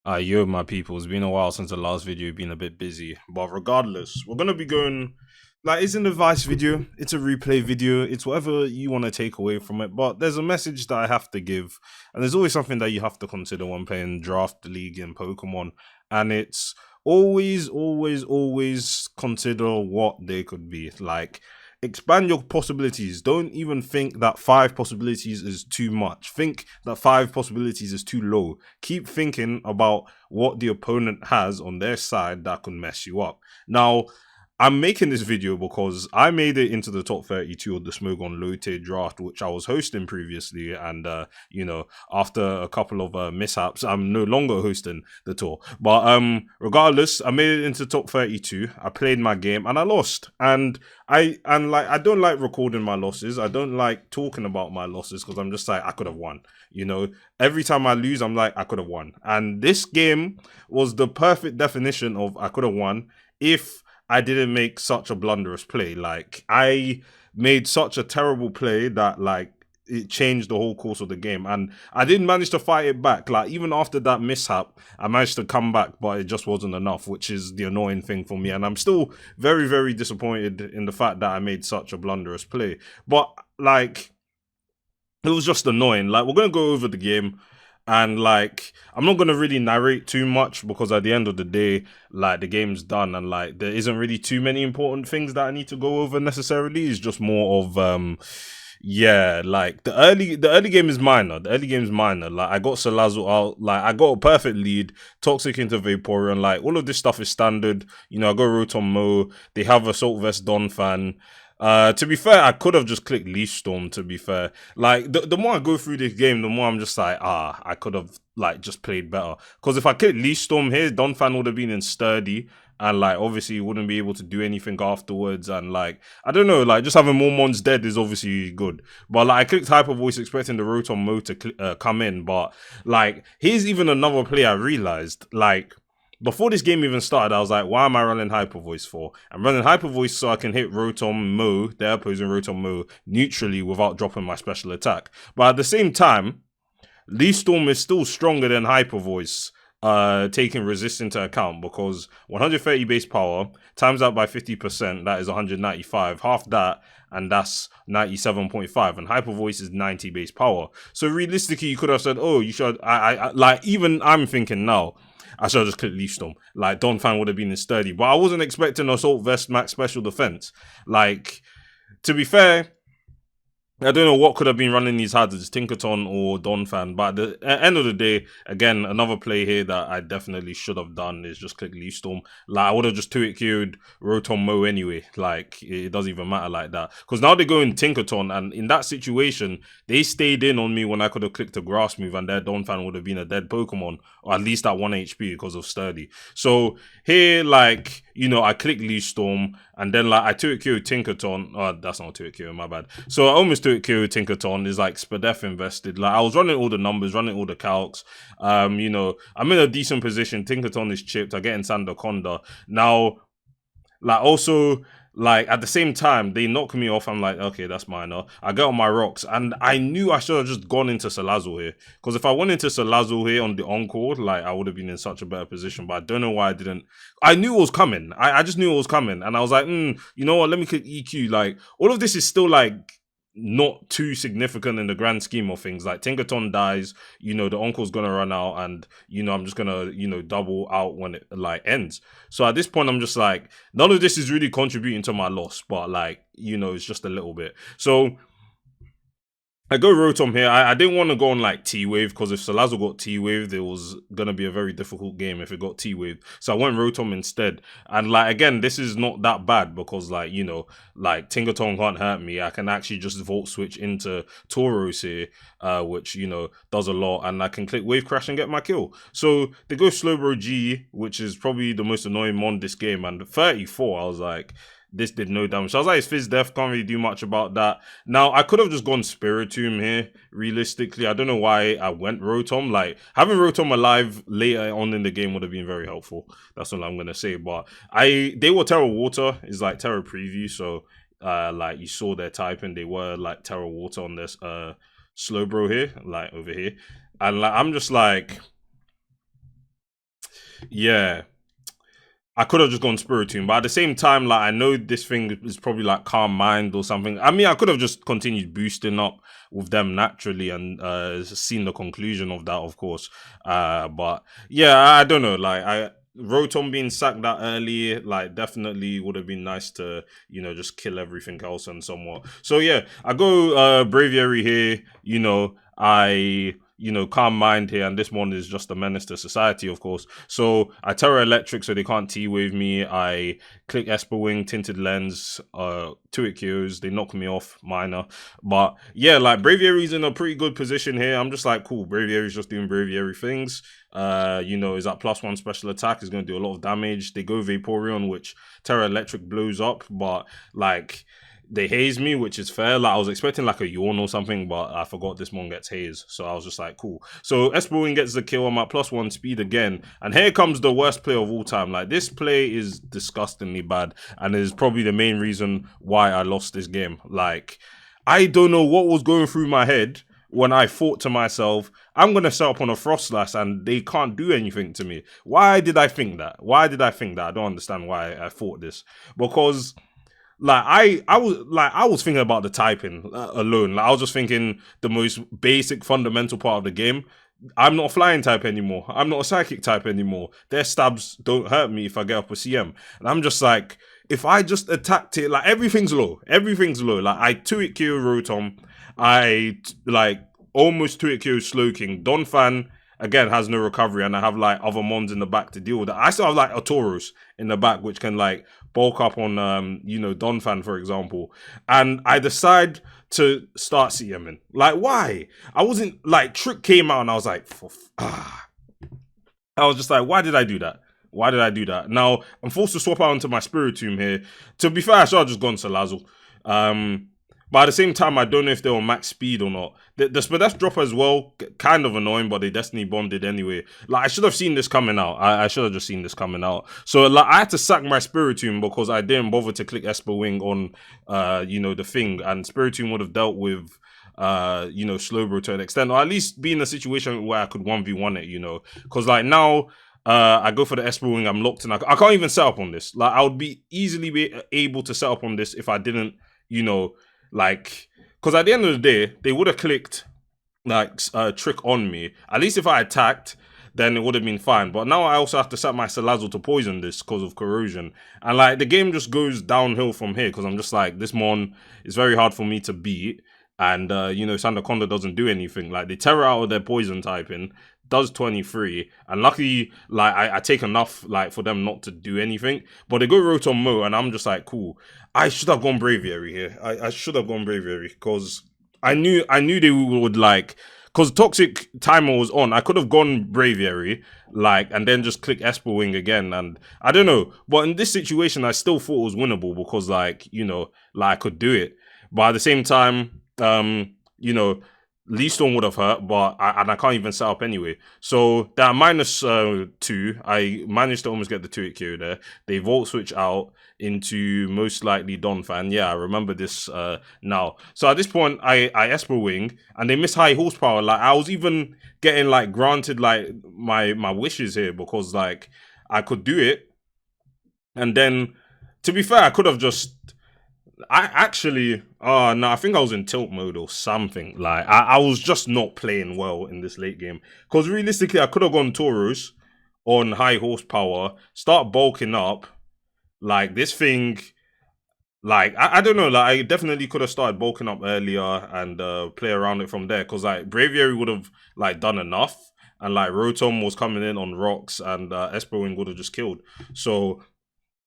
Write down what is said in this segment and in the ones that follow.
Yo, my people, it's been a while since the last video, been a bit busy. But regardless, we're gonna be going like it's an advice video, it's a replay video, it's whatever you want to take away from it. But there's a message that I have to give, and there's always something that you have to consider when playing Draft League in Pokemon, and it's always consider what they could be. Like expand your possibilities. Don't even think that five possibilities is too much. Think that five possibilities is too low. Keep thinking about what the opponent has on their side that could mess you up. Now, I'm making this video because I made it into the top 32 of the Smogon Lotte draft, which I was hosting previously. And, after a couple of mishaps, I'm no longer hosting the tour. But regardless, I made it into top 32. I played my game and I lost. And I don't like recording my losses. I don't like talking about my losses because I'm just like, I could have won. You know, every time I lose, I'm like, I could have won. And this game was the perfect definition of I could have won if I didn't make such a blunderous play. Like I made such a terrible play that like it changed the whole course of the game, and I didn't manage to fight it back. Like even after that mishap, I managed to come back, but it just wasn't enough, which is the annoying thing for me. And I'm still very disappointed in the fact that I made such a blunderous play. But like it was just annoying. Like we're gonna go over the game, and like I'm not gonna really narrate too much because at the end of the day, like the game's done, and like there isn't really too many important things that I need to go over necessarily. It's just more of yeah, like the early game is minor. The early game is minor. Like I got Salazzle out, like I got a perfect lead, toxic into Vaporeon, like all of this stuff is standard. You know, I go Rotom Mo, they have Assault Vest Don fan. To be fair, I could have just clicked Leaf Storm, to be fair. Like, the more I go through this game, the more I'm just like, I could have, like, just played better. Because if I clicked Leaf Storm here, Donphan would have been in Sturdy, and, like, obviously, you wouldn't be able to do anything afterwards, and, like, I don't know, like, just having more Mons dead is obviously good. But, like, I clicked Hyper Voice expecting the Rotom Mo to come in, but, like, here's even another play I realized, like, before this game even started, I was like, why am I running Hyper Voice for? I'm running Hyper Voice so I can hit Rotom Mo, the opposing Rotom Mo, neutrally without dropping my special attack. But at the same time, Leaf Storm is still stronger than Hyper Voice, taking resist into account because 130 base power times out by 50%, that is 195. Half that, and that's 97.5, and Hyper Voice is 90 base power. So realistically, you could have said, oh, you should, like, even I'm thinking now, I should have just clicked Leaf Storm. Like, Don Fan would have been in sturdy. But I wasn't expecting Assault Vest Max Special Defense. Like, to be fair, I don't know what could have been running these hazards, Tinkerton or Donphan, but at the end of the day, again, another play here that I definitely should have done is just click Leaf Storm. Like, I would have just 2-hit queued Rotom Mo anyway. Like, it doesn't even matter like that. Because now they go in Tinkerton, and in that situation, they stayed in on me when I could have clicked a Grass move, and their Donphan would have been a dead Pokemon, or at least at 1 HP because of Sturdy. So, here, like, you know, I click Leaf Storm, and then like I 2-hit KO Tinkerton. Oh, that's not 2-hit KO, my bad. So I almost 2-hit KO Tinkerton is like Spadef invested. Like I was running all the numbers, running all the calcs. You know, I'm in a decent position. Tinkerton is chipped. I get in Sandaconda. Now like also, like at the same time, they knock me off. I'm like, okay, that's minor. I get on my rocks, and I knew I should have just gone into Salazzle here. Because if I went into Salazzle here on the encore, like I would have been in such a better position. But I don't know why I didn't. I knew it was coming. I just knew it was coming, and I was like, you know what? Let me click EQ. Like all of this is still like not too significant in the grand scheme of things. Like Tinkerton dies, you know, the uncle's gonna run out, and you know, I'm just gonna, you know, double out when it like ends. So at this point, I'm just like, none of this is really contributing to my loss, but like, you know, it's just a little bit. So I go Rotom here. I didn't want to go on like T-Wave because if Salazzle got T-Wave, it was going to be a very difficult game if it got T-Wave. So I went Rotom instead. And like, again, this is not that bad because like, you know, like Tinkerton can't hurt me. I can actually just Volt Switch into Tauros here, which, you know, does a lot. And I can click Wave Crash and get my kill. So they go Slowbro G, which is probably the most annoying mon this game. And 34, I was like, this did no damage. So I was like, it's Fizz Def, can't really do much about that. Now, I could have just gone Spiritomb here, realistically. I don't know why I went Rotom. Like, having Rotom alive later on in the game would have been very helpful. That's all I'm going to say. But they were Terra Water, is like Terra Preview. So, like, you saw their typing. They were like Terra Water on this Slowbro here, like over here. And like, I'm just like, yeah, I could have just gone Spiritomb, but at the same time, like I know this thing is probably like Calm Mind or something. I mean, I could have just continued boosting up with them naturally and seen the conclusion of that, of course. But yeah, I don't know. Like I Rotom being sacked that early, like definitely would have been nice to just kill everything else and somewhat. So yeah, I go Braviary here. Calm Mind here, and this one is just a menace to society, of course. So I Terra Electric so they can't T-Wave me. I click Esper Wing, Tinted Lens, two Kyos, they knock me off, minor. But yeah, like Braviary's in a pretty good position here. I'm just like, cool, Braviary's just doing Braviary things. Is that +1 special attack, is going to do a lot of damage. They go Vaporeon, which Terra Electric blows up, but like they haze me, which is fair. Like I was expecting like a yawn or something, but I forgot this one gets haze. So I was just like, cool. So Espawin gets the kill. I'm at +1 speed again. And here comes the worst play of all time. Like this play is disgustingly bad and is probably the main reason why I lost this game. Like I don't know what was going through my head when I thought to myself, I'm going to set up on a Frostlass and they can't do anything to me. Why did I think that? I don't understand why I thought this. Because like I was thinking about the typing alone. Like I was just thinking the most basic fundamental part of the game. I'm not a flying type anymore. I'm not a psychic type anymore. Their stabs don't hurt me if I get up a CM. And I'm just like, if I just attacked it, like everything's low. Everything's low. Like I 2-hit KO Rotom. I like almost 2-hit KO Slowking. Donphan again has no recovery, and I have like other mons in the back to deal with that. I still have like a Tauros in the back, which can like bulk up on Donphan, for example. And I decide to start CMing. Like, why? I wasn't like Trick came out and I was like, I was just like, why did I do that? Why did I do that? Now I'm forced to swap out into my Spiritomb here. To be fair, I should have just gone Salazzle. But at the same time, I don't know if they were max speed or not. The Spadef drop as well, kind of annoying, but they Destiny bombed it anyway. Like, I should have seen this coming out. I should have just seen this coming out. So, like, I had to sack my Spiritomb because I didn't bother to click Esper Wing on, the thing. And Spiritomb would have dealt with, Slowbro to an extent. Or at least be in a situation where I could 1v1 it, Because, like, now... I go for the Esper Wing, I'm locked in. I can't even set up on this. Like, I would be easily able to set up on this if I didn't, like, because at the end of the day, they would have clicked like a trick on me. At least if I attacked, then it would have been fine. But now I also have to set my Salazzle to poison this because of corrosion. And like the game just goes downhill from here because I'm just like, this mon is very hard for me to beat. And Sandaconda doesn't do anything. Like they tear out of their poison typing, does 23, and luckily, like I take enough like for them not to do anything. But they go Rotom Mo, and I'm just like, cool. I should have gone Braviary here. I should have gone Braviary because I knew they would like, because Toxic Timer was on. I could have gone Braviary, like, and then just click Esper Wing again, and I don't know. But in this situation, I still thought it was winnable because, like, I could do it. But at the same time, Lee Storm would have hurt, but I can't even set up anyway. So that -2, I managed to almost get the 2-hit KO there. They Volt Switch out into most likely Donphan. Yeah, I remember this now. So at this point, I Esper Wing, and they miss high horsepower. Like I was even getting like granted like my wishes here because like I could do it. And then, to be fair, I could have just... I actually, no, I think I was in tilt mode or something. Like, I was just not playing well in this late game. Because realistically, I could have gone Tauros on high horsepower, start bulking up. Like, this thing, like, I don't know. Like, I definitely could have started bulking up earlier and play around it from there. Because, like, Braviary would have, like, done enough. And, like, Rotom was coming in on rocks and Esper Wing would have just killed. So...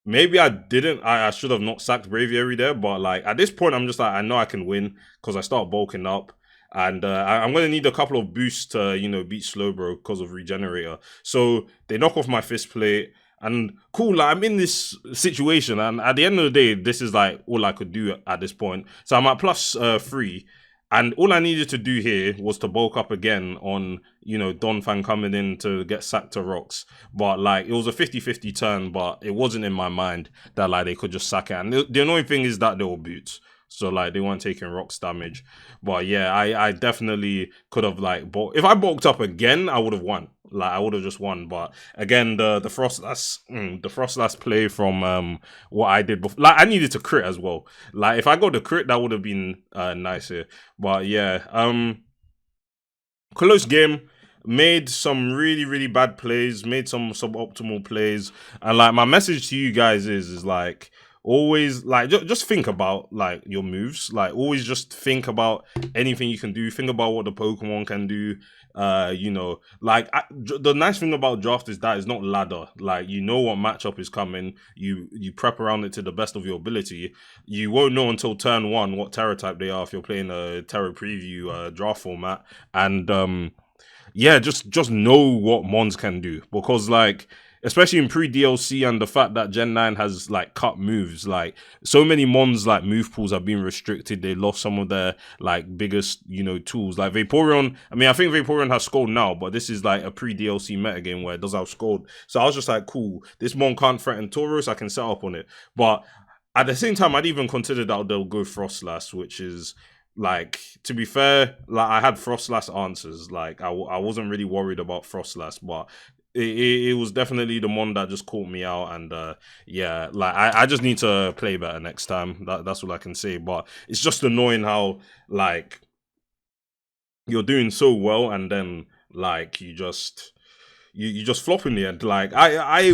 maybe I didn't. I should have not sacked Braviary there, but like at this point, I'm just like, I know I can win because I start bulking up, and I'm gonna need a couple of boosts to beat Slowbro because of Regenerator. So they knock off my fist plate, and cool. Like, I'm in this situation, and at the end of the day, this is like all I could do at this point. So I'm at +3. And all I needed to do here was to bulk up again on, Donphan coming in to get sacked to rocks. But, like, it was a 50-50 turn, but it wasn't in my mind that, like, they could just sack it. And the annoying thing is that they were boots. So, like, they weren't taking rocks damage. But, yeah, I definitely could have, like, if I bulked up again, I would have won. Like I would have just won, but again, the Frostlass play from what I did before, like I needed to crit as well. Like if I got the crit, that would have been nicer. But yeah, close game. Made some really bad plays. Made some suboptimal plays. And like my message to you guys is like always like just think about like your moves. Like always just think about anything you can do. Think about what the Pokemon can do. You know, like the nice thing about draft is that it's not ladder. Like you know what matchup is coming. You prep around it to the best of your ability. You won't know until turn one what Terra type they are if you're playing a Terra preview draft format. And yeah, just know what Mons can do, because like especially in pre DLC and the fact that Gen 9 has like cut moves, like so many Mons like move pools have been restricted. They lost some of their like biggest, you know, tools. Like Vaporeon, I mean I think Vaporeon has Scold now, but this is like a pre DLC metagame where it does have Scold. So I was just like, cool, this Mon can't threaten Tauros, I can set up on it. But at the same time, I'd even consider that they'll go Frostlass, which is like, to be fair, like I had Frostlass answers. Like I wasn't really worried about Frostlass, but it was definitely the one that just caught me out. And yeah, like I just need to play better next time. That's all I can say. But it's just annoying how like you're doing so well and then like you just flop in the end. Like I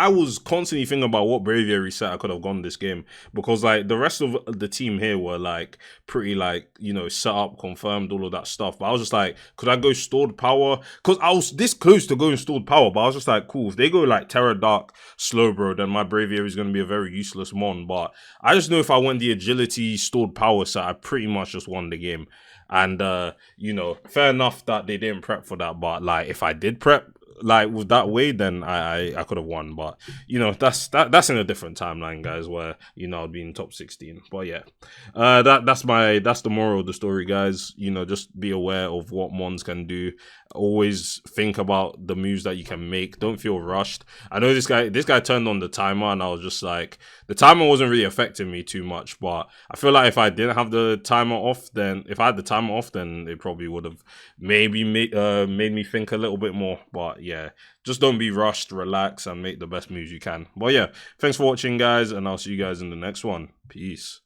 was constantly thinking about what braviary set I could have gone this game, because like the rest of the team here were like pretty like, you know, set up, confirmed, all of that stuff. But I was just like, could I go stored power? Because I was this close to going stored power, but I was just like, cool, if they go like Terra Dark Slowbro, then my braviary is going to be a very useless mon. But I just know if I went the agility stored power set, I pretty much just won the game. And you know, fair enough that they didn't prep for that, but like if I did prep like with that way, then I could have won. But you know, that's in a different timeline, guys, where you know I'd be in top 16. But yeah, that's the moral of the story, guys. You know, just be aware of what Mons can do. Always think about the moves that you can make. Don't feel rushed. I know this guy turned on the timer, and I was just like, the timer wasn't really affecting me too much. But I feel like if I didn't have the timer off, then if I had the timer off, then it probably would have maybe made me think a little bit more. But yeah, just don't be rushed, relax, and make the best moves you can. But yeah, thanks for watching, guys, and I'll see you guys in the next one. Peace.